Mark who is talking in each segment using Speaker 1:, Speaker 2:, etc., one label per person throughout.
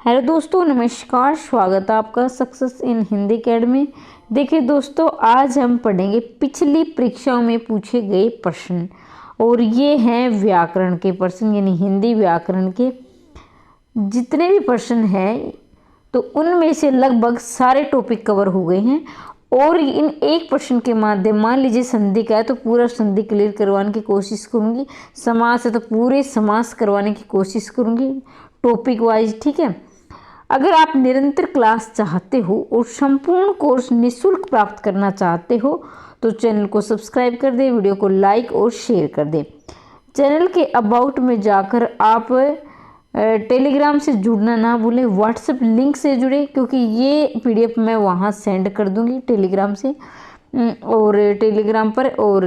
Speaker 1: Hello दोस्तों, नमस्कार। स्वागत है आपका सक्सेस इन हिंदी अकेडमी। देखिए दोस्तों, आज हम पढ़ेंगे पिछली परीक्षाओं में पूछे गए प्रश्न, और ये हैं व्याकरण के प्रश्न, यानी हिंदी व्याकरण के जितने भी प्रश्न हैं तो उनमें से लगभग सारे टॉपिक कवर हो गए हैं। और इन एक प्रश्न के माध्यम, मान लीजिए संधि का है तो पूरा संधि क्लियर करवाने की कोशिश करूँगी, समास है तो पूरे समास करवाने की कोशिश करूँगी टॉपिक वाइज, ठीक है। अगर आप निरंतर क्लास चाहते हो और संपूर्ण कोर्स निःशुल्क प्राप्त करना चाहते हो तो चैनल को सब्सक्राइब कर दें, वीडियो को लाइक और शेयर कर दें। चैनल के अबाउट में जाकर आप टेलीग्राम से जुड़ना ना भूलें, व्हाट्सएप लिंक से जुड़े, क्योंकि ये पीडीएफ मैं वहाँ सेंड कर दूँगी टेलीग्राम से और टेलीग्राम पर। और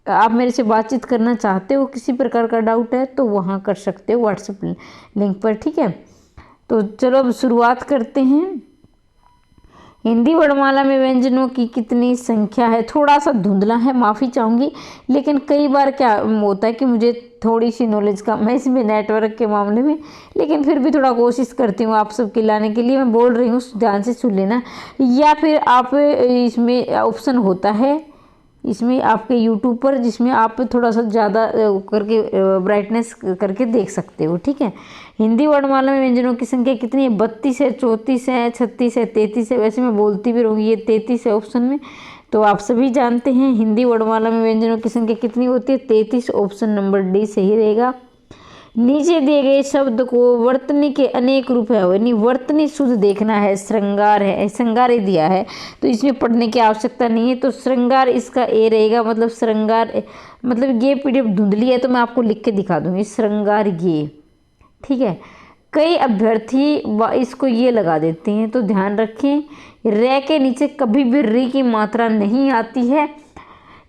Speaker 1: आप मेरे से बातचीत करना चाहते हो, किसी प्रकार का डाउट है तो वहाँ कर सकते हो व्हाट्सएप लिंक पर, ठीक है। तो चलो अब शुरुआत करते हैं। हिंदी वर्णमाला में व्यंजनों की कितनी संख्या है? थोड़ा सा धुंधला है, माफ़ी चाहूँगी, लेकिन कई बार क्या होता है कि मुझे थोड़ी सी नॉलेज कम है इसमें नेटवर्क के मामले में, लेकिन फिर भी थोड़ा कोशिश करती हूँ आप सबके लाने के लिए। मैं बोल रही हूँ, ध्यान से सुन लेना। या फिर आप इसमें ऑप्शन होता है इसमें आपके यूट्यूब पर, जिसमें आप थोड़ा सा ज़्यादा करके ब्राइटनेस करके देख सकते हो, ठीक है। हिंदी वर्णमाला में व्यंजनों की संख्या कितनी है? 32 है, 34 है, 36 है, 33 है। वैसे मैं बोलती भी रहूँगी, ये 33 है ऑप्शन में, तो आप सभी जानते हैं हिंदी वर्णमाला में व्यंजनों की संख्या कितनी होती है? 33। ऑप्शन नंबर डी सही रहेगा। नीचे दिए गए शब्द को वर्तनी के अनेक रूप है, यानी वर्तनी शुद्ध देखना है। श्रृंगार है, श्रृंगार ही दिया है तो इसमें पढ़ने की आवश्यकता नहीं है, तो श्रृंगार इसका ए रहेगा। मतलब श्रृंगार, मतलब ये पीडीएफ धुंधली है तो मैं आपको लिख के दिखा दूंगी, श्रृंगार ये, ठीक है। कई अभ्यर्थी इसको ये लगा देते हैं, तो ध्यान रखें, रे के नीचे कभी भी री की मात्रा नहीं आती है,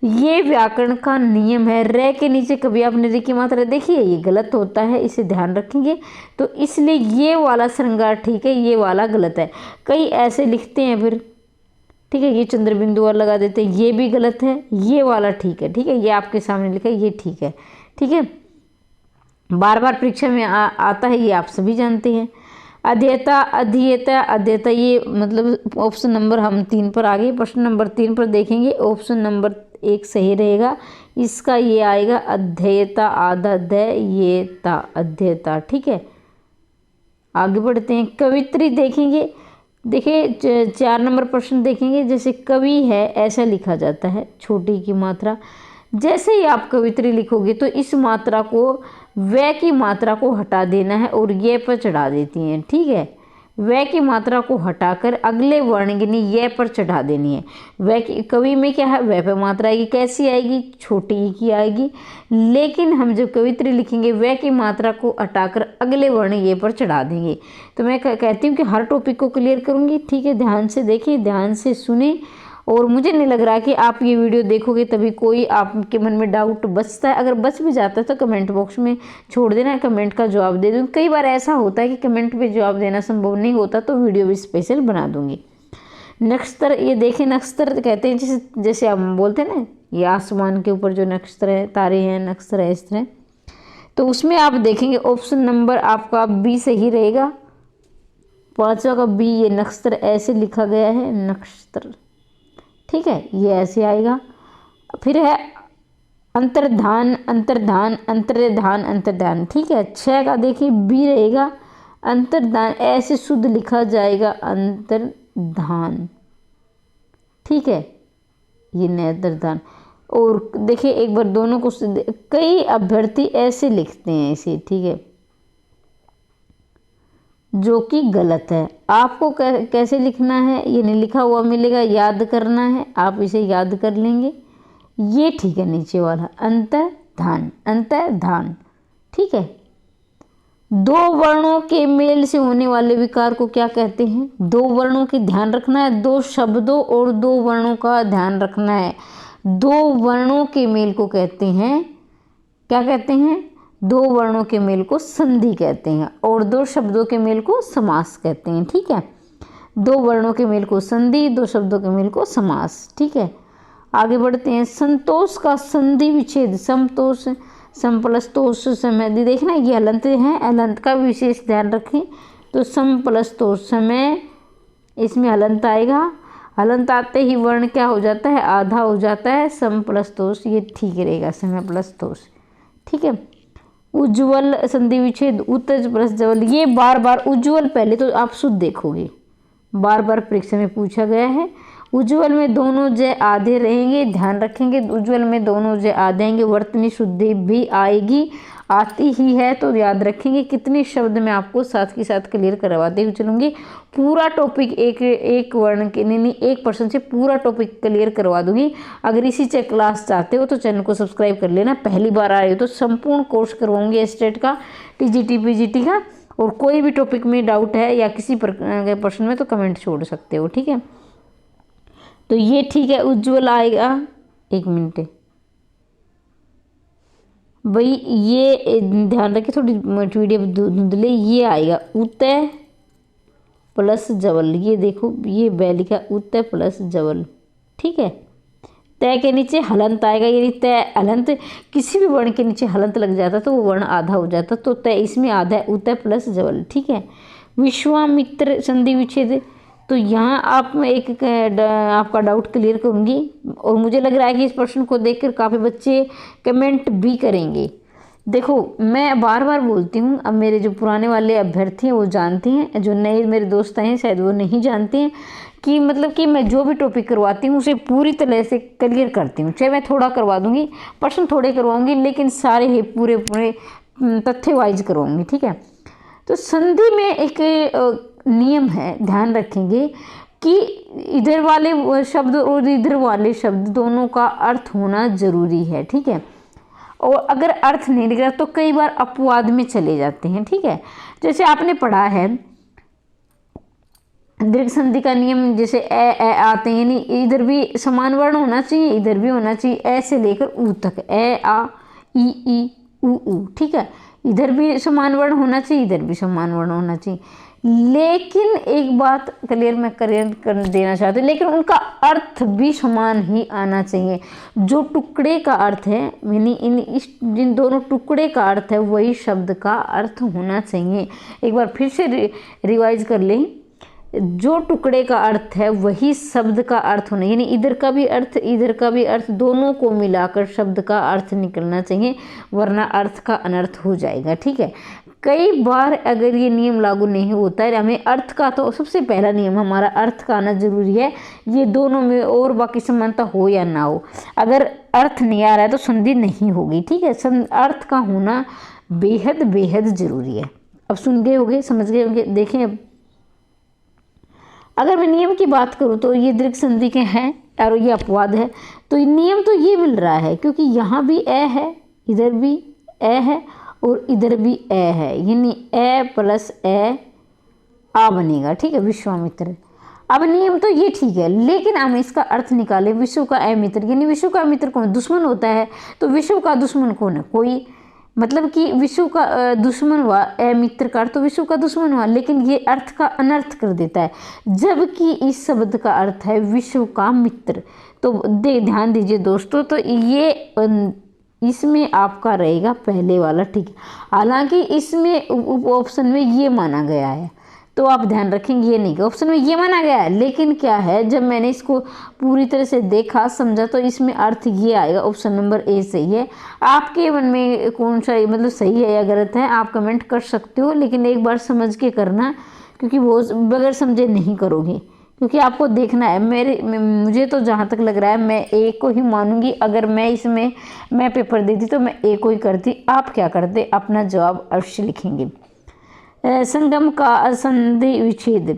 Speaker 1: ये व्याकरण का नियम है। रे के नीचे कभी आपने री की मात्रा देखी है? ये गलत होता है, इसे ध्यान रखेंगे। तो इसलिए ये वाला श्रृंगार ठीक है, ये वाला गलत है। कई ऐसे लिखते हैं फिर, ठीक है, ये चंद्र बिंदु वाला लगा देते हैं, ये भी गलत है। ये वाला ठीक है, ठीक है, ये आपके सामने लिखा है, ये ठीक है, ठीक है। बार बार परीक्षा में आता है, ये आप सभी जानते हैं। अध्येता, अध्येता, अध्येता, ये मतलब ऑप्शन नंबर हम 3 पर आ गए। प्रश्न नंबर 3 पर देखेंगे, ऑप्शन नंबर 1 सही रहेगा। इसका ये आएगा अध्येता, आधा अध्याय, ये ता, अध्येता, ठीक है। आगे बढ़ते हैं, कवित्री देखेंगे। देखिए 4 नंबर प्रश्न देखेंगे। जैसे कवि है ऐसा लिखा जाता है, छोटी की मात्रा। जैसे ही आप कवित्री लिखोगे तो इस मात्रा को, वे की मात्रा को हटा देना है और ये पर चढ़ा देती हैं, ठीक है। वे की मात्रा को हटाकर अगले वर्ण यानी ये पर चढ़ा देनी है। वे की कवि में क्या है? वे पर मात्रा आएगी, कैसी आएगी? छोटी की आएगी। लेकिन हम जब कवित्री लिखेंगे वे की मात्रा को हटाकर अगले वर्ण ये पर चढ़ा देंगे। तो मैं कहती हूँ कि हर टॉपिक को क्लियर करूँगी, ठीक है। ध्यान से देखिए, ध्यान से सुने, और मुझे नहीं लग रहा कि आप ये वीडियो देखोगे तभी कोई आपके मन में डाउट बचता है। अगर बच भी जाता है तो कमेंट बॉक्स में छोड़ देना, कमेंट का जवाब दे दूँगी। कई बार ऐसा होता है कि कमेंट पे जवाब देना संभव नहीं होता, तो वीडियो भी स्पेशल बना दूँगी। नक्षत्र, ये देखें, नक्षत्र कहते हैं जैसे हम बोलते हैं ना, ये आसमान के ऊपर जो नक्षत्र है, तारे हैं, नक्षत्र है, इस तरह। तो उसमें आप देखेंगे ऑप्शन नंबर आपका बी सही रहेगा। 5वां का बी, ये नक्षत्र ऐसे लिखा गया है, नक्षत्र, ठीक है, ये ऐसे आएगा। फिर है अंतर्धान, अंतर्धान, अंतर्धान, अंतर्धान, ठीक है। 6 का देखिए बी रहेगा, अंतर्धान, ऐसे शुद्ध लिखा जाएगा, अंतर्धान, ठीक है, ये नेत्रदान। और देखिए एक बार दोनों को, कई अभ्यर्थी ऐसे लिखते हैं इसे, ठीक है, जो कि गलत है। आपको कैसे लिखना है ये नहीं लिखा हुआ मिलेगा, याद करना है, आप इसे याद कर लेंगे। ये ठीक है, नीचे वाला अंतर्धान, अंतर्धान, ठीक है। 2 वर्णों के मेल से होने वाले विकार को क्या कहते हैं? 2 वर्णों की ध्यान रखना है, 2 शब्दों और 2 वर्णों का ध्यान रखना है। 2 वर्णों के मेल को कहते हैं, क्या कहते हैं? 2 वर्णों के मेल को संधि कहते हैं और 2 शब्दों के मेल को समास कहते हैं, ठीक है। 2 वर्णों के मेल को संधि, 2 शब्दों के मेल को समास, ठीक है। आगे बढ़ते हैं, संतोष का संधि विच्छेद, समतोष, सम प्लस तोष, समधि, देखना ये हलंत है, हलंत का विशेष ध्यान रखें। तो सम प्लस तो समय, इसमें हलंत आएगा। हलंत आते ही वर्ण क्या हो जाता है, आधा हो जाता है। सम प्लस तोष, ये ठीक रहेगा, समय प्लस तोष, ठीक है। उज्ज्वल संधि विच्छेद, उत्तज प्लस जवल, ये बार बार उज्ज्वल पहले तो आप शुद्ध देखोगे, बार बार परीक्षा में पूछा गया है। उज्ज्वल में दोनों जय आधे रहेंगे, ध्यान रखेंगे। उज्ज्वल में दोनों जय आधे आएंगे, वर्तनी शुद्धि भी आएगी, आती ही है, तो याद रखेंगे। कितने शब्द मैं आपको साथ के साथ क्लियर करवाते हुए चलूँगी। पूरा टॉपिक एक वर्ण के नहीं 1% से पूरा टॉपिक क्लियर करवा दूंगी। अगर इसी से क्लास चाहते हो तो चैनल को सब्सक्राइब कर लेना। पहली बार आए हो तो संपूर्ण कोर्स करवाऊंगी स्टेट का, टीजीटी पीजीटी का। और कोई भी टॉपिक में डाउट है या किसी प्रश्न में तो कमेंट छोड़ सकते हो, ठीक है। तो ये ठीक है, उज्ज्वल आएगा। 1 मिनट भाई, ये ध्यान रखिए, थोड़ी वीडियो धुंधले, ये आएगा उतय प्लस जवल। ये देखो, ये बै लिखा, उतय प्लस जवल, ठीक है। तय के नीचे हलंत आएगा, यानी तय हलंत, किसी भी वर्ण के नीचे हलंत लग जाता तो वो वर्ण आधा हो जाता, तो तय इसमें आधा है, उतय प्लस जवल, ठीक है। विश्वामित्र संधि विच्छेद, तो यहाँ आप आपका डाउट क्लियर करूँगी। और मुझे लग रहा है कि इस प्रश्न को देखकर काफ़ी बच्चे कमेंट भी करेंगे। देखो, मैं बार बार बोलती हूँ, अब मेरे जो पुराने वाले अभ्यर्थी हैं वो जानते हैं, जो नए मेरे दोस्त हैं शायद वो नहीं जानते हैं कि मतलब कि मैं जो भी टॉपिक करवाती हूँ उसे पूरी तरह से क्लियर करती हूँ। चाहे मैं थोड़ा करवा दूँगी, प्रश्न थोड़े करवाऊँगी, लेकिन सारे ही पूरे तथ्य वाइज करवाऊँगी, ठीक है। तो संधि में एक नियम है, ध्यान रखेंगे कि इधर वाले शब्द और इधर वाले शब्द दोनों का अर्थ होना जरूरी है, ठीक है। और अगर अर्थ नहीं निकला तो कई बार अपवाद में चले जाते हैं, ठीक है। जैसे आपने पढ़ा है दीर्घ संधि का नियम, जैसे ए आते हैं, यानी इधर भी समान वर्ण होना चाहिए, इधर भी होना चाहिए, ए से लेकर ऊ तक, ए आ ई ऊ, ठीक है। इधर भी समान वर्ण होना चाहिए, इधर भी समान वर्ण होना चाहिए। लेकिन एक बात क्लियर मैं कर देना चाहती हूँ, लेकिन उनका अर्थ भी समान ही आना चाहिए। जो टुकड़े का अर्थ है, यानी जिन दोनों टुकड़े का अर्थ है, वही शब्द का अर्थ होना चाहिए। एक बार फिर से रिवाइज कर लें, जो टुकड़े का अर्थ है वही शब्द का अर्थ होना, यानी इधर का भी अर्थ इधर का भी अर्थ, दोनों को मिलाकर शब्द का अर्थ निकलना चाहिए, वरना अर्थ का अनर्थ हो जाएगा, ठीक है। कई बार अगर ये नियम लागू नहीं होता है, हमें अर्थ का, तो सबसे पहला नियम हमारा अर्थ का आना जरूरी है। ये दोनों में और बाकी समानता हो या ना हो, अगर अर्थ नहीं आ रहा है तो संधि नहीं होगी, ठीक है। अर्थ का होना बेहद बेहद जरूरी है। अब सुन गए होंगे, समझ गए होंगे। देखें, अब अगर मैं नियम की बात करूं तो ये दीर्घ संधि के हैं और ये अपवाद है, तो नियम तो ये मिल रहा है, क्योंकि यहाँ भी ए है, इधर भी ए है और इधर भी ए है, यानी ए प्लस ए आ बनेगा, ठीक है, विश्वामित्र। अब नियम तो ये ठीक है, लेकिन हम इसका अर्थ निकालें, विश्व का ए मित्र, यानी विश्व का मित्र कौन, दुश्मन होता है, तो विश्व का दुश्मन कौन है, कोई, मतलब कि विश्व का दुश्मन हुआ, ए मित्र का अर्थ तो विश्व का दुश्मन हुआ, लेकिन ये अर्थ का अनर्थ कर देता है, जबकि इस शब्द का अर्थ है विश्व का मित्र। तो ध्यान दीजिए दोस्तों, तो ये इसमें आपका रहेगा पहले वाला, ठीक है। हालांकि इसमें ऑप्शन में ये माना गया है, तो आप ध्यान रखेंगे, ये नहीं, ऑप्शन में ये माना गया है, लेकिन क्या है, जब मैंने इसको पूरी तरह से देखा समझा तो इसमें अर्थ ये आएगा, ऑप्शन नंबर ए सही है। आपके मन में कौन सा मतलब सही है या गलत है आप कमेंट कर सकते हो, लेकिन एक बार समझ के करना, क्योंकि वो बगैर समझे नहीं करोगे, क्योंकि आपको देखना है। मुझे तो जहाँ तक लग रहा है मैं ए को ही मानूंगी। अगर मैं पेपर देती तो मैं ए को ही करती। आप क्या करते, अपना जवाब अवश्य लिखेंगे। संगम का संधि विच्छेद,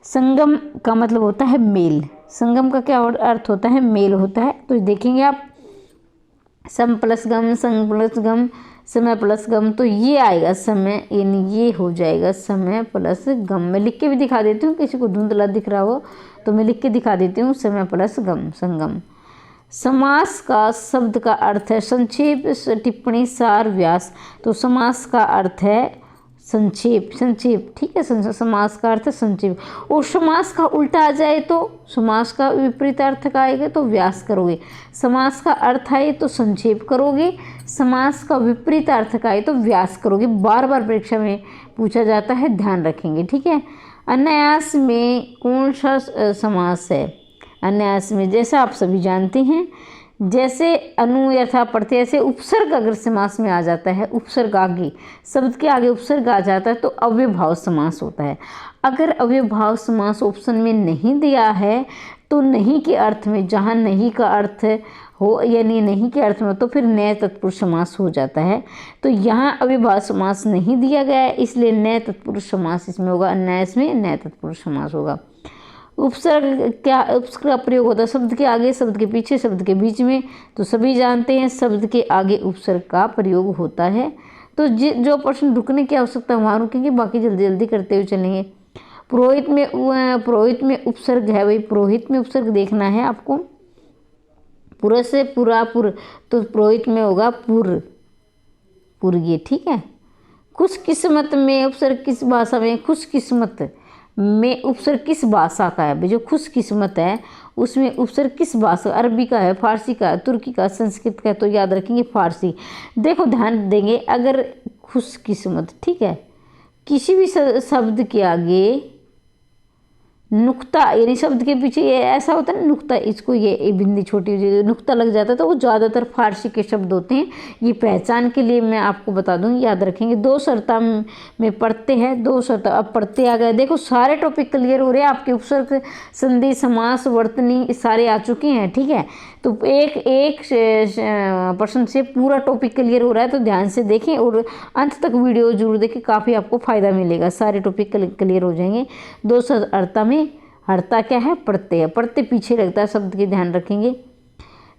Speaker 1: संगम का मतलब होता है मेल, संगम का क्या अर्थ होता है, मेल होता है। तो देखेंगे आप, सम प्लस गम, संग प्लस गम, समय प्लस गम, तो ये आएगा समय, यानी ये हो जाएगा समय प्लस गम। मैं लिख के भी दिखा देती हूँ, किसी को धुंधला दिख रहा हो तो मैं लिख के दिखा देती हूँ, समय प्लस गम, संगम। समास का शब्द का अर्थ है संक्षेप, टिप्पणी, सार, व्यास। तो समास का अर्थ है संक्षेप, संक्षेप, ठीक है। समास का अर्थ है संक्षेप। और समास का उल्टा आ जाए तो, समास का विपरीत अर्थ का आएगा तो व्यास करोगे। समास का अर्थ आए तो संक्षेप करोगे, समास का विपरीत अर्थ का आए तो व्यास करोगे। बार बार परीक्षा में पूछा जाता है, ध्यान रखेंगे, ठीक है। अन्यास में कौन सा समास है? अन्यास में, जैसा आप सभी जानते हैं, जैसे अनु यथा प्रत्यय से उपसर्ग अगर समास में आ जाता है, उपसर्ग आगे, शब्द के आगे उपसर्ग आ जाता है तो अव्ययभाव समास होता है। अगर अव्ययभाव समास ऑप्शन में नहीं दिया है तो नहीं के अर्थ में, जहाँ नहीं का अर्थ हो यानी नहीं के अर्थ में, तो फिर नए तत्पुरुष समास हो जाता है। तो यहाँ अव्ययभाव समास नहीं दिया गया है, इसलिए नए तत्पुरुष समास इसमें होगा। अन्यास में नए तत्पुरुष समास होगा। उपसर्ग क्या, उपसर्ग का प्रयोग होता है शब्द के आगे, शब्द के पीछे, शब्द के बीच में। तो सभी जानते हैं शब्द के आगे उपसर्ग का प्रयोग होता है। तो जो प्रश्न रुकने की आवश्यकता वहाँ रुकेंगे, बाकी जल्दी जल्दी करते हुए चलेंगे। पुरोहित में उपसर्ग है, वही पुरोहित में उपसर्ग देखना है आपको। पुर से पुरा पुर, तो पुरोहित में होगा पुर, पुर्गे, ठीक है। खुशकिस्मत में उपसर्ग किस भाषा में? खुशकिस्मत में उपसर्ग किस भाषा का है? जो खुशकिस्मत है उसमें उपसर्ग किस भाषा? अरबी का है, फारसी का है, तुर्की का, संस्कृत का है, तो याद रखेंगे फारसी। देखो ध्यान देंगे, अगर खुशकिस्मत, ठीक है, किसी भी शब्द के आगे नुक्ता यानी शब्द के पीछे ये ऐसा होता है ना नुक्ता, इसको ये बिंदी छोटी नुक्ता लग जाता है, तो वो ज़्यादातर फारसी के शब्द होते हैं। ये पहचान के लिए मैं आपको बता दूँ, याद रखेंगे। दो शर्ता में पढ़ते हैं, दो शर्ता, अब पढ़ते आ गए। देखो सारे टॉपिक क्लियर हो रहे हैं आपके। उपसर्ग, संधि, समास, वर्तनी सारे आ चुके हैं, ठीक है। तो एक प्रश्न से पूरा टॉपिक क्लियर हो रहा है, तो ध्यान से देखें और अंत तक वीडियो जरूर देखें, काफ़ी आपको फ़ायदा मिलेगा। सारे टॉपिक क्लियर हो जाएंगे। दो अर्ता में, हर्ता क्या है? प्रत्यय, प्रत्यय पीछे लगता है शब्द के, ध्यान रखेंगे।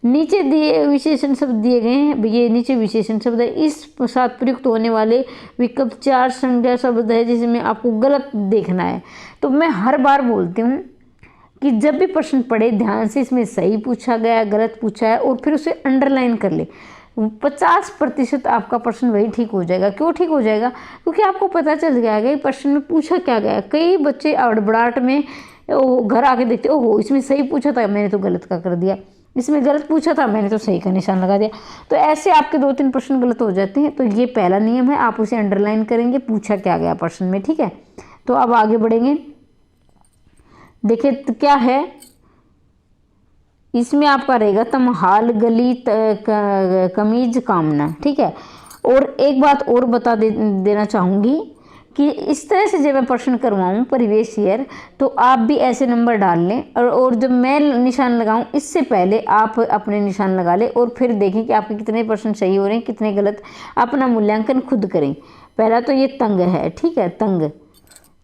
Speaker 1: नीचे दिए विशेषण शब्द दिए गए हैं, ये नीचे विशेषण शब्द है। इस साथ प्रयुक्त होने वाले विकल्प 4 संज्ञा शब्द है जिसमें आपको गलत देखना है। तो मैं हर बार बोलती हूँ कि जब भी प्रश्न पढ़े ध्यान से इसमें सही पूछा गया, गलत पूछा है, और फिर उसे अंडरलाइन कर ले। 50% आपका प्रश्न वही ठीक हो जाएगा। क्यों ठीक हो जाएगा? क्योंकि आपको पता चल जाएगा कि प्रश्न में पूछा क्या गया। कई बच्चे अड़बड़ाहट में घर आके देखते, ओहो इसमें सही पूछा था, मैंने तो गलत का कर दिया, इसमें गलत पूछा था, मैंने तो सही का निशान लगा दिया। तो ऐसे आपके 2-3 प्रश्न गलत हो जाते हैं। तो ये पहला नियम है, आप उसे अंडरलाइन करेंगे, पूछा क्या गया प्रश्न में, ठीक है। तो अब आगे बढ़ेंगे। देखिए तो क्या है इसमें आपका रहेगा, तम, हाल, गली, कमीज, कामना, ठीक है। और एक बात और बता देना चाहूँगी कि इस तरह से जब मैं प्रश्न करवाऊँ परिवेश ईयर, तो आप भी ऐसे नंबर डाल लें, और जब मैं निशान लगाऊं इससे पहले आप अपने निशान लगा लें, और फिर देखें कि आपके कितने प्रश्न सही हो रहे हैं, कितने गलत। अपना मूल्यांकन खुद करें। पहला तो ये तंग है, ठीक है। तंग,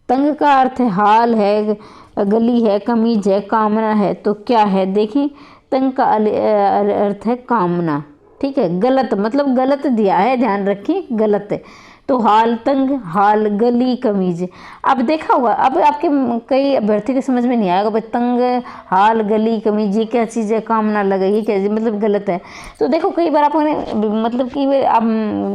Speaker 1: तंग का अर्थ है हाल है, गली है, कमीज है, कामना है। तो क्या है देखें, तंग का अर्थ है कामना, ठीक है। गलत मतलब गलत दिया है, ध्यान रखें, गलत है। तो हाल, तंग, हाल, गली, कमीज। अब देखा होगा, अब आपके कई अभ्यर्थी को समझ में नहीं आएगा भाई तंग, हाल, गली, कमीज ये क्या चीज़ है, कामना लगा ये क्या, मतलब गलत है। तो देखो कई बार आपने मतलब कि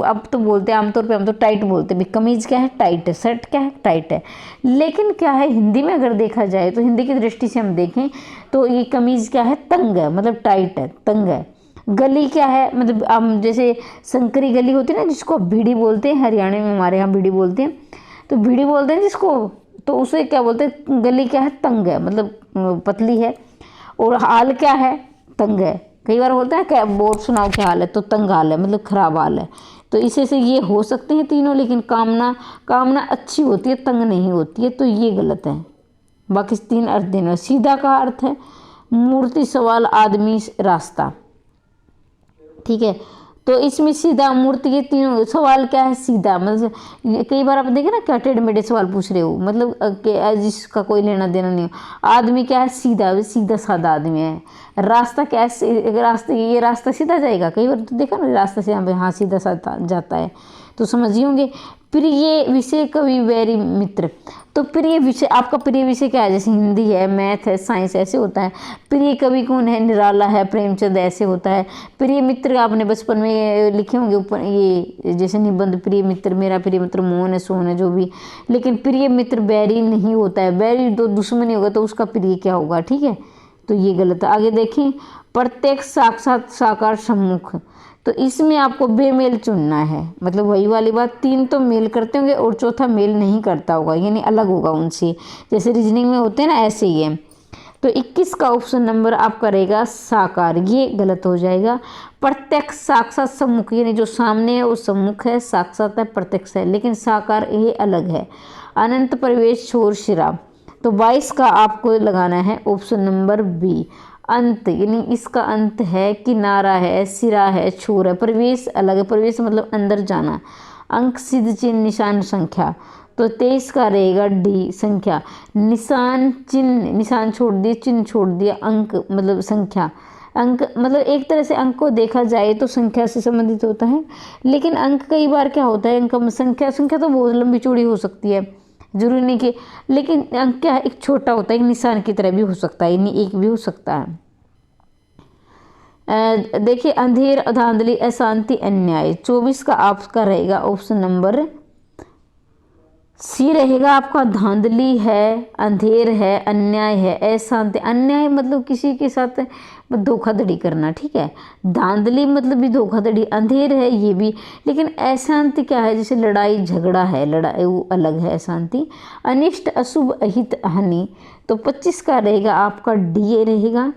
Speaker 1: अब तो बोलते हैं आमतौर पे, हम तो टाइट बोलते हैं। कमीज क्या है? टाइट है। शर्ट क्या है? टाइट है। लेकिन क्या है हिंदी में अगर देखा जाए, तो हिंदी की दृष्टि से हम देखें तो ये कमीज क्या है? तंग है, मतलब टाइट है, तंग है। गली क्या है? मतलब हम जैसे शंकरी गली होती है ना, जिसको भिड़ी बोलते हैं, हरियाणा में हमारे यहाँ भिड़ी बोलते हैं, तो भिड़ी बोलते हैं जिसको, तो उसे क्या बोलते हैं? गली क्या है? तंग है, मतलब पतली है। और हाल क्या है? तंग है। कई बार बोलते हैं क्या बोर्ड सुनाओ क्या हाल है, तो तंग हाल है, मतलब खराब हाल है। तो इसे से ये हो सकते हैं तीनों, लेकिन कामना, कामना अच्छी होती है, तंग नहीं होती है, तो ये गलत है। बाकी 3 अर्थ देना। सीधा का अर्थ है मूर्ति, सवाल, आदमी, रास्ता, ठीक है। तो इसमें सीधा, मूर्ति, ये तीनों। सवाल क्या है? सीधा, मतलब कई बार आप देखें ना क्या टेढ़े मेढ़े सवाल पूछ रहे हो, मतलब जिसका कोई लेना देना नहीं हो। आदमी क्या है? सीधा, सीधा साधा आदमी है। रास्ता क्या है? रास्ते, ये रास्ता सीधा जाएगा। कई बार तो देखा ना रास्ता से यहाँ पे, हाँ सीधा साधा जाता है, तो समझिए होंगे। प्रिय विषय कवि वैरी मित्र। तो प्रिय विषय, आपका प्रिय विषय क्या है? जैसे हिंदी है, मैथ है, साइंस, ऐसे होता है। प्रिय कवि कौन है? निराला है, प्रेमचंद, ऐसे होता है। प्रिय मित्र आपने बचपन में लिखे होंगे ऊपर, ये जैसे निबंध, प्रिय मित्र, मेरा प्रिय मित्र मोहन है, सोहन है, जो भी। लेकिन प्रिय मित्र बैरी नहीं होता है। बैरी तो दुश्मनी होगा, तो उसका प्रिय क्या होगा? ठीक है, तो ये गलत है। आगे देखें, प्रत्येक साक्षात साकार सम्मुख। तो इसमें आपको बेमेल चुनना है, मतलब वही वाली बात, 3 तो मेल करते होंगे और चौथा मेल नहीं करता होगा, यानी अलग होगा उनसे, जैसे रीजनिंग में होते हैं ना, ऐसे ही है। तो 21 का ऑप्शन नंबर आपका रहेगा साकार, ये गलत हो जाएगा। प्रत्यक्ष साक्षात सम्मुख, यानी जो सामने है वो सम्मुख है, साक्षात है, प्रत्यक्ष है, लेकिन साकार ये अलग है। अनंत प्रवेश छोर शिरा। तो 22 का आपको लगाना है ऑप्शन नंबर बी, अंत, यानी इसका अंत है, किनारा है, सिरा है, छोर है। प्रवेश अलग है, प्रवेश मतलब अंदर जाना। अंक, सिद्ध, चिन्ह, निशान, संख्या। तो 23 का रहेगा डी, संख्या। निशान, चिन्ह, निशान छोड़ दिए, चिन्ह छोड़ दिया, अंक मतलब संख्या। अंक मतलब एक तरह से अंक को देखा जाए तो संख्या से संबंधित होता है, लेकिन अंक कई बार क्या होता है, अंक संख्या तो बहुत लंबी चौड़ी हो सकती है, जरूरी नहीं कि, लेकिन अंक क्या है, एक छोटा होता है, एक निशान की तरह भी हो सकता है, यानी एक भी हो सकता है। देखिए, अंधेर, धांधली, अशांति, अन्याय। 24 का आपका रहेगा ऑप्शन नंबर सी रहेगा आपका। धांधली है, अंधेर है, अन्याय है, अशांति। अन्याय मतलब किसी के साथ धोखाधड़ी करना, ठीक है। धांधली मतलब भी धोखाधड़ी, अंधेर है ये भी, लेकिन अशांति क्या है, जैसे लड़ाई झगड़ा है, लड़ाई वो अलग है अशांति। अनिष्ट, अशुभ, अहित, हानि। तो 25 का रहेगा आपका डी रहेगा,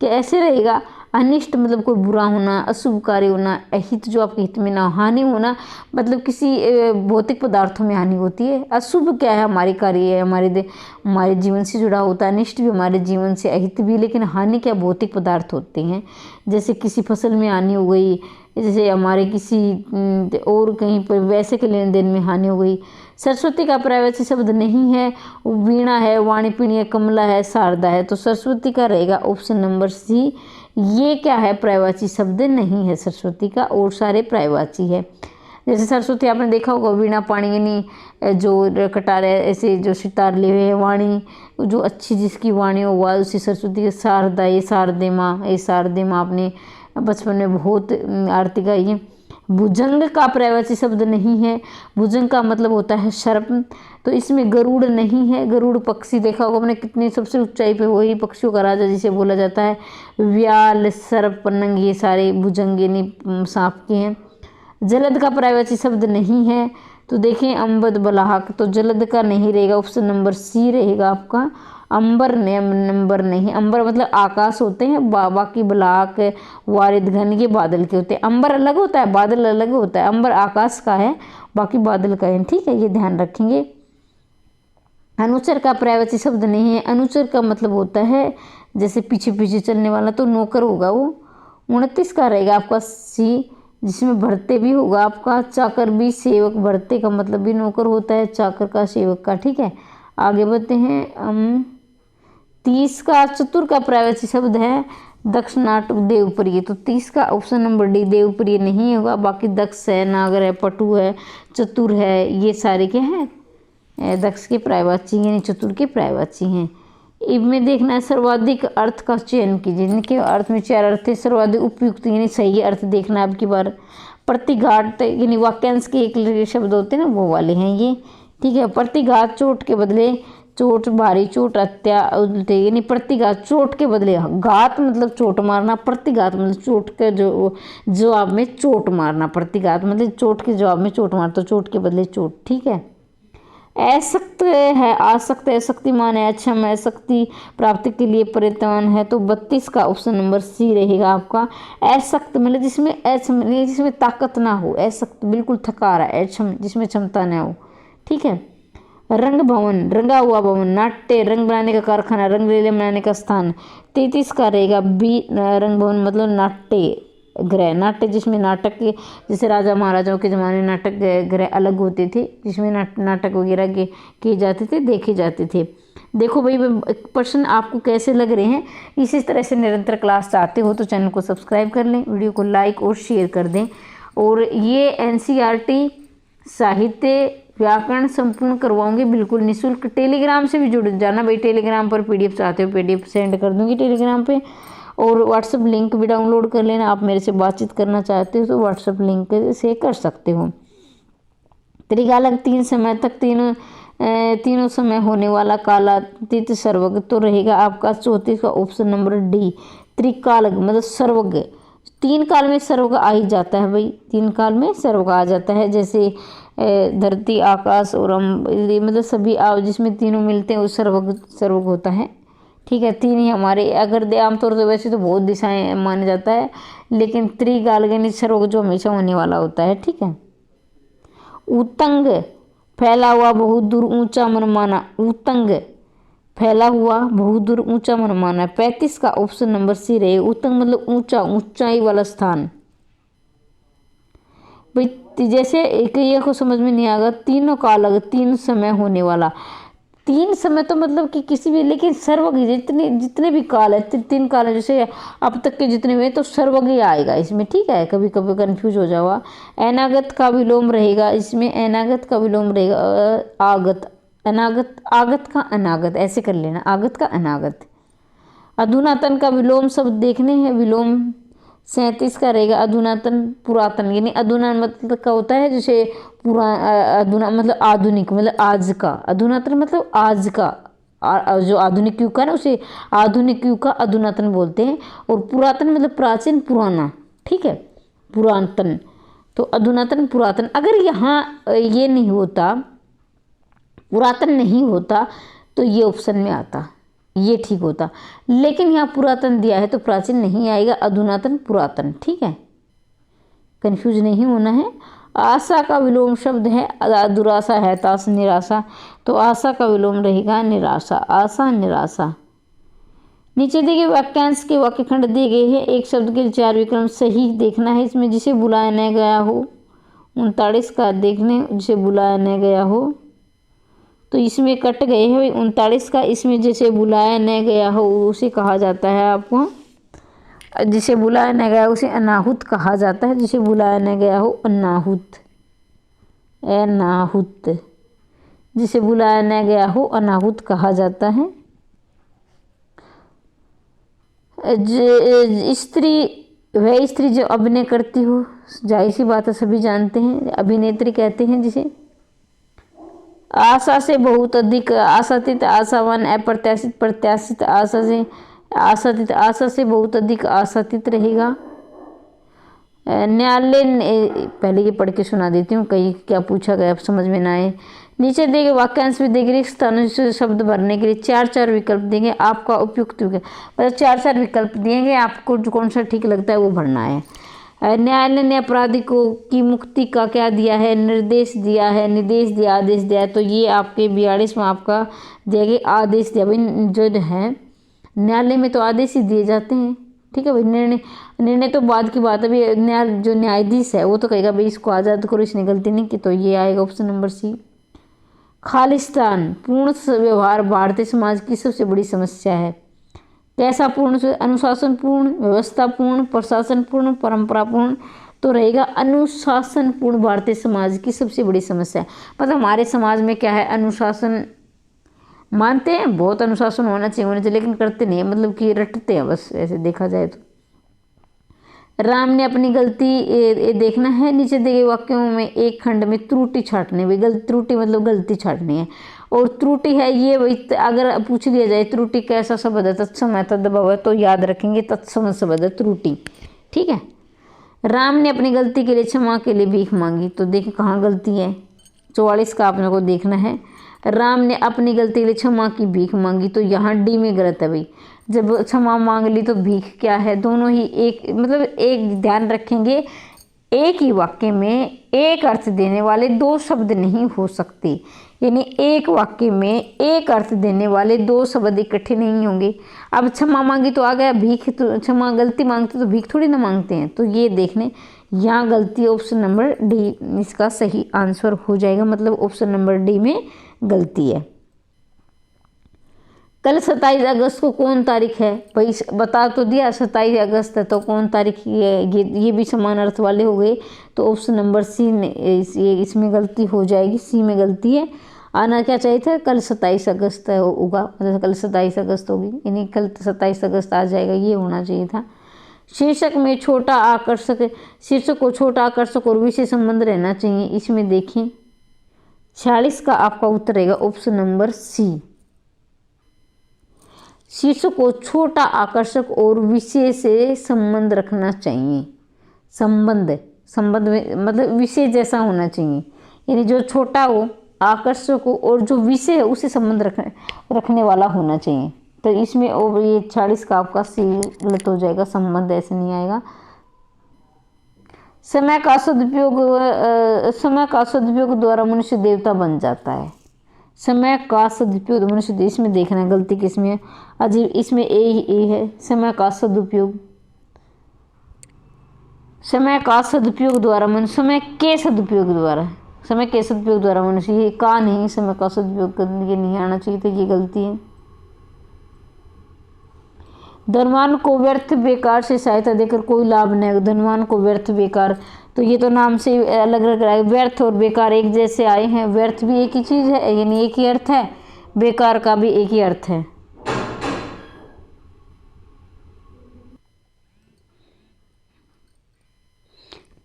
Speaker 1: कि ऐसे रहेगा, अनिष्ट मतलब कोई बुरा होना, अशुभ कार्य होना, अहित जो आपके हित में ना, हानि होना मतलब किसी भौतिक पदार्थों में हानि होती है। अशुभ क्या है, हमारे कार्य है, हमारे जीवन से जुड़ा होता है। अनिष्ट भी हमारे जीवन से, अहित भी, लेकिन हानि क्या, भौतिक पदार्थ होते हैं, जैसे किसी फसल में हानि हो गई, जैसे हमारे किसी और कहीं पर वैसे के लेन देन में हानि हो गई। सरस्वती का प्रायवाची शब्द नहीं है, वीणा है, वाणी पीणी है, कमला है, शारदा है। तो सरस्वती का रहेगा ऑप्शन नंबर सी, ये क्या है, प्रायवाची शब्द नहीं है सरस्वती का, और सारे प्रायवाची है। जैसे सरस्वती आपने देखा होगा, वीणा, पाणिनि जो कटार है, ऐसे जो सितार लिए हुए हैं, वाणी जो अच्छी जिसकी वाणी हो वह उसी सरस्वती के। शारदा, ये शारदे माँ, ये शारदे माँ आपने बचपन में बहुत आरती गाई है। भुजंग का प्रायवाची शब्द नहीं है, भुजंग का मतलब होता है सर्प। तो इसमें गरुड़ नहीं है, गरुड़ पक्षी देखा होगा हमने कितनी सबसे ऊंचाई पे, वही पक्षियों का राजा जिसे बोला जाता है। व्याल, सर्प, पन्नग ये सारे भुजंग यानी सांप के हैं। जलद का प्रायवाची शब्द नहीं है, तो देखें अम्बद, बलाहक। तो जलद का नहीं रहेगा, ऑप्शन नंबर सी रहेगा आपका। अंबर ने नंबर नहीं, अंबर मतलब आकाश होते हैं, बाकी बलाक, वारिद, घन ये बादल के होते हैं। अंबर अलग होता है, बादल अलग होता है। अंबर आकाश का है, बाकी बादल का है, ठीक है, ये ध्यान रखेंगे। अनुचर का प्रायवाची शब्द नहीं है, अनुचर का मतलब होता है जैसे पीछे पीछे चलने वाला, तो नौकर होगा वो। 29 का रहेगा आपका सी, जिसमें भरते भी होगा आपका, चाकर भी, सेवक, भरते का मतलब भी नौकर होता है, चाकर का, सेवक का, ठीक है। आगे बढ़ते हैं। 30 का चतुर का प्रायवाची शब्द है दक्षनाट, देवप्रिय। तो 30 का ऑप्शन नंबर डी, देवप्रिय नहीं होगा, बाकी दक्ष है, नागर है, पटु है, चतुर है, ये सारे के हैं दक्ष के प्रायवाची यानी चतुर के प्रायवाची हैं। इनमें देखना है सर्वाधिक अर्थ का चयन कीजिए, जिनके अर्थ में 4 अर्थ है, सर्वाधिक उपयुक्त यानी सही अर्थ देखना है आपकी बार। प्रतिघात यानी वाक्यांश के एक शब्द होते हैं ना, वो वाले हैं ये, ठीक है। प्रतिघात, चोट के बदले चोट, भारी चोट, हत्या, उल्टे यानी प्रतिघात, चोट के बदले घात मतलब चोट मारना, प्रतिघात मतलब चोट के जो जवाब में चोट मारना, प्रतिघात मतलब चोट के जवाब में चोट मारना, तो चोट के बदले चोट, ठीक है। अशक्त है, आसक्त है, शक्तिमान है, अक्षम है, शक्ति प्राप्ति के लिए प्रयत्नवान है। तो 32 का ऑप्शन नंबर सी रहेगा आपका। अशक्त मतलब जिसमें ताकत ना हो, अशक्त बिल्कुल थका रहा है, अक्षम जिसमें क्षमता ना हो, ठीक है। रंग भवन, रंगा हुआ भवन। नाट्य, रंग बनाने का कारखाना, रंग रेले बनाने का स्थान। 33 का रहेगा बी, रंग भवन मतलब नाट्य गृह। नाट्य जिसमें नाटक के, जैसे राजा महाराजाओं के ज़माने में नाटक गृह अलग होते थे, जिसमें नाटक वगैरह किए जाते थे, देखे जाते थे। देखो भाई प्रश्न आपको कैसे लग रहे हैं, इसी तरह से निरंतर क्लास चाहते हो तो चैनल को सब्सक्राइब कर लें, वीडियो को लाइक और शेयर कर दें। और ये NCERT साहित्य व्याकरण संपूर्ण करवाऊंगी बिल्कुल निःशुल्क। टेलीग्राम से भी जुड़ जाना भाई, टेलीग्राम पर पीडीएफ चाहते हो पीडीएफ सेंड कर दूंगी टेलीग्राम पे, और व्हाट्सएप लिंक भी डाउनलोड कर लेना। आप मेरे से बातचीत करना चाहते हो तो व्हाट्सएप लिंक से कर सकते हो। त्रिकालक 3 समय तक तीनों समय होने वाला कालातीत सर्वज्ञ तो रहेगा आपका 34 का ऑप्शन नंबर डी। त्रिकालक मतलब सर्वज्ञ, 3 काल में सर्वज्ञ आ ही जाता है भाई, 3 काल में सर्वज्ञ आ जाता है। जैसे धरती आकाश और मतलब सभी जिसमें तीनों मिलते हैं वो सर्वज्ञ होता है। ठीक है, 3 ही हमारे, अगर आमतौर पर वैसे तो बहुत दिशाएं माना जाता है, लेकिन त्रिकालज्ञ सर्वज्ञ जो हमेशा होने वाला होता है। ठीक है, उत्तंग फैला हुआ बहुत दूर ऊंचा मनमाना, उत्तंग फैला हुआ बहुत दूर ऊंचा मनमाना। 35 का ऑप्शन नंबर सी रहे। उत्तंग मतलब ऊंचा, ऊंचाई वाला स्थान भाई। जैसे एक ये को समझ में नहीं आएगा, तीनों का अलग 3 समय होने वाला, 3 समय तो मतलब कि किसी भी, लेकिन सर्वज्ञ जितने भी काल है, 3 काल है, जैसे अब तक के जितने हुए तो सर्वज्ञ आएगा इसमें। ठीक है, कभी कभी कंफ्यूज हो जाओगा। अनागत का विलोम रहेगा इसमें, अनागत का विलोम रहेगा आगत, अनागत, आगत का अनागत, ऐसे कर लेना, आगत का अनागत। अधुनातन का विलोम शब्द देखने हैं, विलोम 37 का रहेगा अधुनातन पुरातन, यानी अधुना मतलब का होता है जैसे अधुना मतलब आधुनिक, मतलब आज का। अधुनातन मतलब आज का, जो आधुनिक युग का ना उसे आधुनिक युग का अधुनातन बोलते हैं। और पुरातन मतलब प्राचीन पुराना। ठीक है, पुरातन तो अधुनातन पुरातन। अगर यहाँ ये नहीं होता, पुरातन नहीं होता तो ये ऑप्शन में आता, ये ठीक होता, लेकिन यहाँ पुरातन दिया है तो प्राचीन नहीं आएगा, अधुनातन पुरातन। ठीक है, कंफ्यूज नहीं होना है। आशा का विलोम शब्द है दुराशा है ताश निराशा, तो आशा का विलोम रहेगा निराशा, आशा निराशा। नीचे दिए गए वाक्यांश के वाक्य खंड दिए गए हैं, एक शब्द के 4 विकल्प सही देखना है इसमें। जिसे बुलाया न गया हो 39 का देखने, जिसे बुलाया न गया हो तो इसमें कट गए हैं 39 का, इसमें जिसे बुलाया न गया हो उसे कहा जाता है आपको, जिसे बुलाया न गया उसे अनाहुत कहा जाता है, जिसे बुलाया न गया हो अनाहुत, अनाहुत, जिसे बुलाया न गया हो अनाहुत कहा जाता है। स्त्री वह स्त्री जो अभिनय करती हो, जाहिर सी बात है सभी जानते हैं, अभिनेत्री कहते हैं जिसे। आशा से बहुत अधिक आशातीत, आशावान, अप्रत्याशित, प्रत्याशित, आशा से आशातीत, आशा से बहुत अधिक आशातीत रहेगा। न्यायालय, पहले ये पढ़ के सुना देती हूँ, कहीं क्या पूछा गया समझ में ना आए। नीचे दिए गए वाक्यांश में देंगे स्थानों से शब्द भरने के लिए 4-4 विकल्प देंगे, आपका उपयुक्त विकल्प मतलब 4-4 विकल्प दिएंगे, आपको जो कौन सा ठीक लगता है वो भरना है। न्यायालय ने अपराधी को की मुक्ति का क्या दिया है, निर्देश दिया है, निर्देश दिया, आदेश दिया है, तो ये आपके 42 में आपका दिया आदेश दिया। भाई जो है न्यायालय में तो आदेश ही दिए जाते हैं। ठीक है भाई, निर्णय तो बाद की बात है। अभी जो न्यायाधीश है वो तो कहेगा भाई इसको आज़ाद करो, इसने गलती नहीं की, तो ये आएगा ऑप्शन नंबर सी। खालिस्तान पूर्ण व्यवहार भारतीय समाज की सबसे बड़ी समस्या है। कैसा पूर्ण? अनुशासन पूर्ण, व्यवस्था पूर्ण, प्रशासन पूर्ण, परंपरा पूर्ण, तो रहेगा अनुशासन पूर्ण भारतीय समाज की सबसे बड़ी समस्या है। मतलब हमारे समाज में क्या है, अनुशासन मानते हैं, बहुत अनुशासन होना चाहिए, लेकिन करते नहीं है, मतलब कि रटते हैं बस, ऐसे देखा जाए तो। राम ने अपनी गलती ये देखना है। नीचे दिए गए वाक्यों में एक खंड में त्रुटि छाटनी है। गलती, त्रुटि मतलब गलती छाटनी है, और त्रुटि है ये वही, अगर पूछ लिया जाए त्रुटि कैसा शब्द है, तत्सम है, तद्भव है, तो याद रखेंगे तत्सम शब्द है त्रुटि। ठीक है, राम ने अपनी गलती के लिए क्षमा के लिए भीख मांगी, तो देखिए कहाँ गलती है, 44 का आपने को देखना है। राम ने अपनी गलती के लिए क्षमा की भीख मांगी, तो यहाँ डी में गलत है भाई, जब क्षमा मांग ली तो भीख क्या है, दोनों ही एक, मतलब एक ध्यान रखेंगे, एक ही वाक्य में एक अर्थ देने वाले 2 शब्द नहीं हो सकते, यानी एक वाक्य में एक अर्थ देने वाले 2 शब्द इकट्ठे नहीं होंगे। अब क्षमा मांगी तो आ गया भीख, तो क्षमा गलती मांगते तो भीख थोड़ी ना मांगते हैं, तो ये देखने यहाँ गलती, ऑप्शन नंबर डी इसका सही आंसर हो जाएगा, मतलब ऑप्शन नंबर डी में गलती है। कल 27 अगस्त को कौन तारीख है भाई, बता तो दिया 27 अगस्त है, तो कौन तारीख ये भी समान अर्थ वाले हो गए। तो ऑप्शन नंबर सी में इसमें गलती हो जाएगी, सी में गलती है। आना क्या चाहिए था, कल 27 अगस्त होगा, मतलब कल 27 अगस्त होगी, यानी कल 27 अगस्त आ जाएगा, ये होना चाहिए था। शीर्षक में छोटा आकर्षक, शीर्षक को छोटा आकर्षक और विषय संबंध रहना चाहिए, इसमें देखें 46 का आपका उत्तर रहेगा ऑप्शन नंबर सी। शीर्षक को छोटा आकर्षक और विषय से संबंध रखना चाहिए। संबंध में मतलब विषय जैसा होना चाहिए, यानी जो छोटा हो, आकर्षक हो और जो विषय है उसे संबंध रखने वाला होना चाहिए। तो इसमें ये 46 का आपका सी गलत हो जाएगा, संबंध ऐसे नहीं आएगा। समय का सदुपयोग द्वारा मनुष्य देवता बन जाता है। समय का सदुपयोग मनुष्य, इसमें देखना गलती किसमें है, अजीब, इसमें ए है। समय का सदुपयोग, समय का सदुपयोग द्वारा मनुष्य, समय के सदुपयोग द्वारा मनुष्य, ये का नहीं, समय का सदुपयोग करने के नहीं आना चाहिए, तो ये गलती है। धनवान को व्यर्थ बेकार से सहायता देकर कोई लाभ नहीं, धनवान को व्यर्थ बेकार, तो ये तो नाम से अलग अलग रहा है। व्यर्थ और बेकार एक जैसे आए हैं, व्यर्थ भी एक ही चीज़ है, यानी एक ही अर्थ है, बेकार का भी एक ही अर्थ है।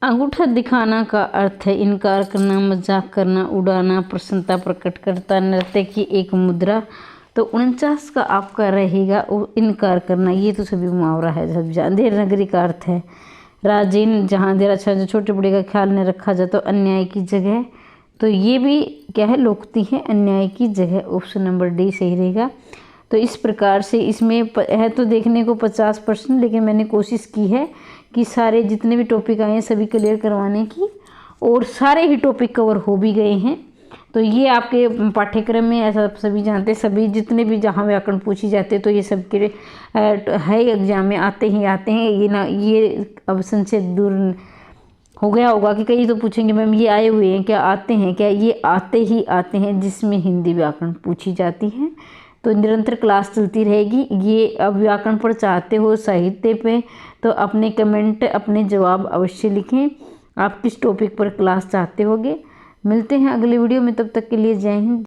Speaker 1: अंगूठा दिखाना का अर्थ है इनकार करना, मजाक करना, उड़ाना, प्रसन्नता प्रकट करता, नृत्य की एक मुद्रा। तो 49 का आपका रहेगा इनकार करना, ये तो सभी मुहावरा है, सब अंधेर नगरी का अर्थ है राजीन, जहाँ अंधेरा अच्छा जो छोटे बड़े का ख्याल नहीं रखा जाए तो अन्याय की जगह, तो ये भी क्या है, लोकती है, अन्याय की जगह, ऑप्शन नंबर डी सही रहेगा। तो इस प्रकार से इसमें है तो देखने को 50%, लेकिन मैंने कोशिश की है कि सारे जितने भी टॉपिक आए हैं सभी क्लियर करवाने की, और सारे ही टॉपिक कवर हो भी गए हैं। तो ये आपके पाठ्यक्रम में ऐसा सभी जानते हैं, सभी जितने भी जहाँ व्याकरण पूछी जाते हैं तो ये सब के है एग्जाम में आते हैं। ये ना ये अब संशय दूर हो गया होगा कि कई तो पूछेंगे मैम ये आए हुए हैं क्या, आते हैं क्या, ये आते हैं जिसमें हिंदी व्याकरण पूछी जाती है। तो निरंतर क्लास चलती रहेगी। ये अब व्याकरण पर चाहते हो साहित्य पे, तो अपने कमेंट अपने जवाब अवश्य लिखें, आप किस टॉपिक पर क्लास चाहते होगे। मिलते हैं अगले वीडियो में, तब तक के लिए जय हिंद।